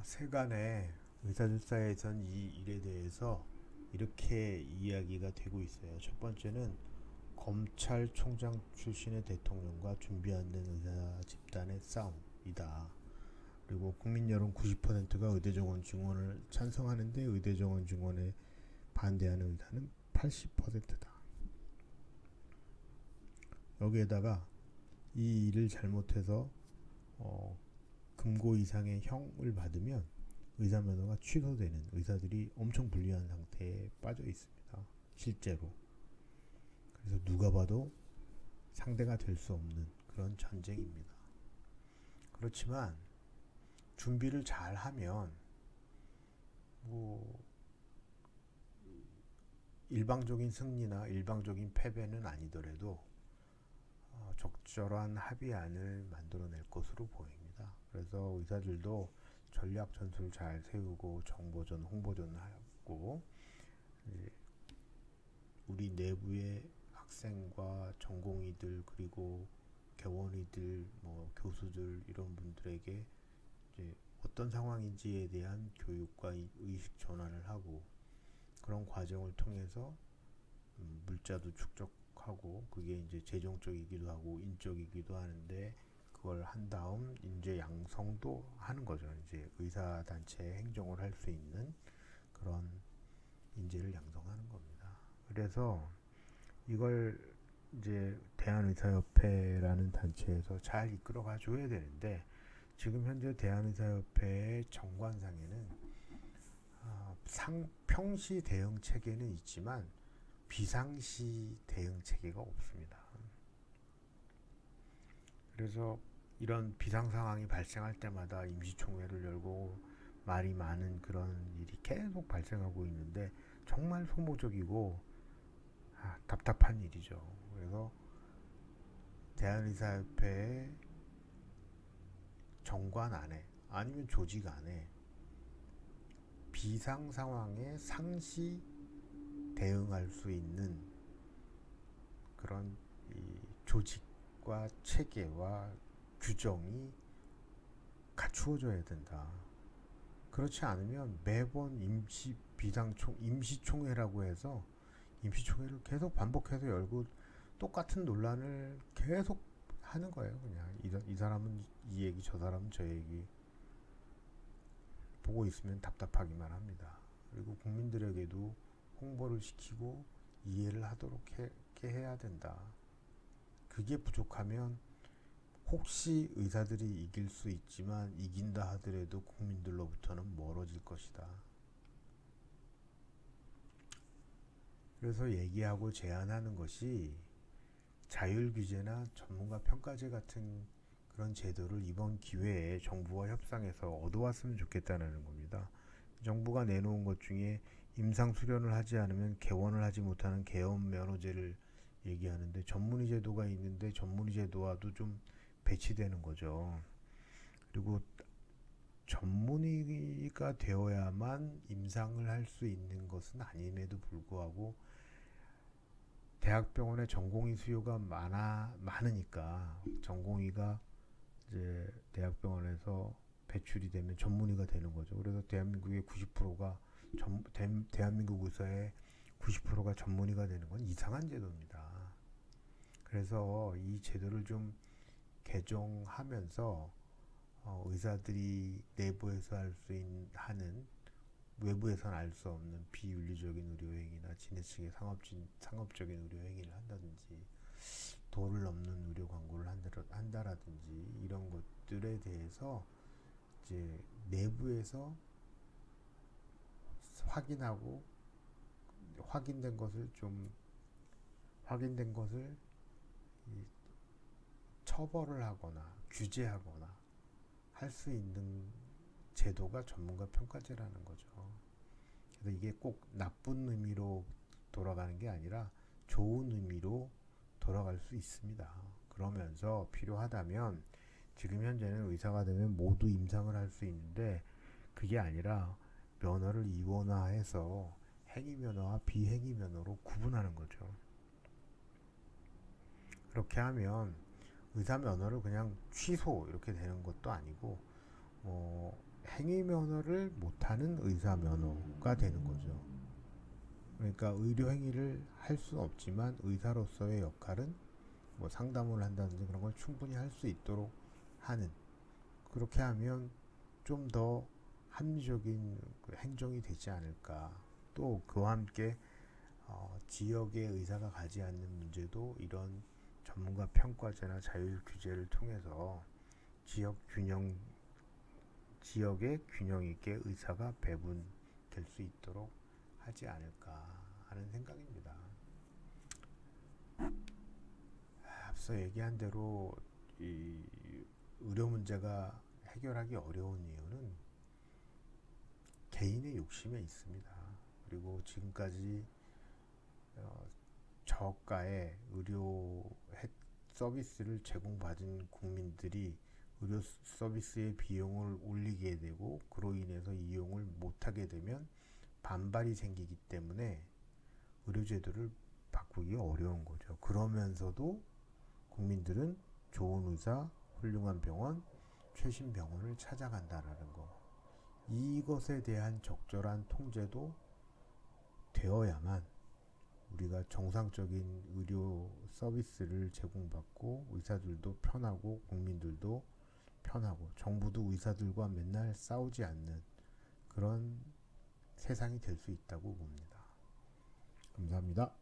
세간의 의사들 사이에선 이 일에 대해서 이렇게 이야기가 되고 있어요. 첫 번째는 검찰총장 출신의 대통령과 준비 안 된 의사 집단의 싸움이다. 그리고 국민 여론 90%가 의대 정원 증원을 찬성하는데 의대 정원 증원에 반대하는 의사는 80%다. 여기에다가 이 일을 잘못해서 금고 이상의 형을 받으면 의사 면허가 취소되는, 의사들이 엄청 불리한 상태에 빠져 있습니다. 실제로. 그래서 누가 봐도 상대가 될 수 없는 그런 전쟁입니다. 그렇지만 준비를 잘 하면 뭐 일방적인 승리나 일방적인 패배는 아니더라도 적절한 합의안을 만들어낼 것으로 보입니다. 그래서 의사들도 전략 전술을 잘 세우고 정보전, 홍보전을 하고 우리 내부의 학생과 전공의들 그리고 개원의들, 교수들 이런 분들에게 이제 어떤 상황인지에 대한 교육과 의식 전환을 하고 그런 과정을 통해서 물자도 축적하고 그게 이제 재정적이기도 하고 인적이기도 하는데 그걸 한 다음 인재 양성도 하는 거죠. 이제 의사 단체 행정을 할 수 있는 그런 인재를 양성하는 겁니다. 그래서 이걸 이제 대한의사협회라는 단체에서 잘 이끌어가 줘야 되는데 지금 현재 대한의사협회의 정관상에는 평시 대응 체계는 있지만 비상시 대응 체계가 없습니다. 그래서 이런 비상 상황이 발생할 때마다 임시총회를 열고 말이 많은 그런 일이 계속 발생하고 있는데 정말 소모적이고 답답한 일이죠. 그래서 대한의사협회의 정관 안에 아니면 조직 안에 비상 상황에 상시 대응할 수 있는 그런 조직과 체계와 규정이 갖추어져야 된다. 그렇지 않으면 매번 임시총회라고 해서 임시총회를 계속 반복해서 열고 똑같은 논란을 계속 하는 거예요. 그냥 이 사람은 이 얘기, 저 사람은 저 얘기 보고 있으면 답답하기만 합니다. 그리고 국민들에게도 홍보를 시키고 이해를 하도록 해야 된다. 그게 부족하면 혹시 의사들이 이길 수 있지만 이긴다 하더라도 국민들로부터는 멀어질 것이다. 그래서 얘기하고 제안하는 것이 자율규제나 전문가 평가제 같은 그런 제도를 이번 기회에 정부와 협상해서 얻어왔으면 좋겠다는 겁니다. 정부가 내놓은 것 중에 임상 수련을 하지 않으면 개원을 하지 못하는 개원 면허제를 얘기하는데 전문의 제도가 있는데 전문의 제도와도 좀 배치되는 거죠. 그리고 전문의가 되어야만 임상을 할 수 있는 것은 아님에도 불구하고 대학병원에 전공의 수요가 많으니까 전공의가 이제 대학병원에서 배출이 되면 전문의가 되는 거죠. 그래서 대한민국의 90%가 대한민국 의사의 90%가 전문의가 되는 건 이상한 제도입니다. 그래서 이 제도를 좀 개정하면서 의사들이 내부에서 할 수 하는 외부에서는 알 수 없는 비윤리적인 의료행위나 지네층의 상업적인 의료행위를 한다든지 도를 넘는 의료 광고를 한다라든지 이런 것들에 대해서 이제 내부에서 확인하고 확인된 것을 처벌을 하거나 규제하거나 할 수 있는 제도가 전문가 평가제라는 거죠. 그래서 이게 꼭 나쁜 의미로 돌아가는 게 아니라 좋은 의미로 돌아갈 수 있습니다. 그러면서 필요하다면 지금 현재는 의사가 되면 모두 임상을 할 수 있는데 그게 아니라 면허를 이원화해서 행위면허와 비행위면허로 구분하는 거죠. 그렇게 하면 의사 면허를 그냥 취소 이렇게 되는 것도 아니고 행위 면허를 못하는 의사 면허가 되는 거죠. 그러니까 의료 행위를 할 수는 없지만 의사로서의 역할은 뭐 상담을 한다든지 그런 걸 충분히 할 수 있도록 하는, 그렇게 하면 좀 더 합리적인 그 행정이 되지 않을까. 또 그와 함께 지역의 의사가 가지 않는 문제도 이런 전문가 평가제나 자율 규제를 통해서 지역 균형, 지역의 균형 있게 의사가 배분될 수 있도록 하지 않을까 하는 생각입니다. 앞서 얘기한 대로 이 의료 문제가 해결하기 어려운 이유는 개인의 욕심에 있습니다. 그리고 지금까지 저가의 의료 서비스를 제공받은 국민들이 의료 서비스의 비용을 올리게 되고 그로 인해서 이용을 못하게 되면 반발이 생기기 때문에 의료제도를 바꾸기 어려운 거죠. 그러면서도 국민들은 좋은 의사, 훌륭한 병원, 최신 병원을 찾아간다라는 거. 이것에 대한 적절한 통제도 되어야만 우리가 정상적인 의료 서비스를 제공받고 의사들도 편하고 국민들도 편하고 정부도 의사들과 맨날 싸우지 않는 그런 세상이 될 수 있다고 봅니다. 감사합니다.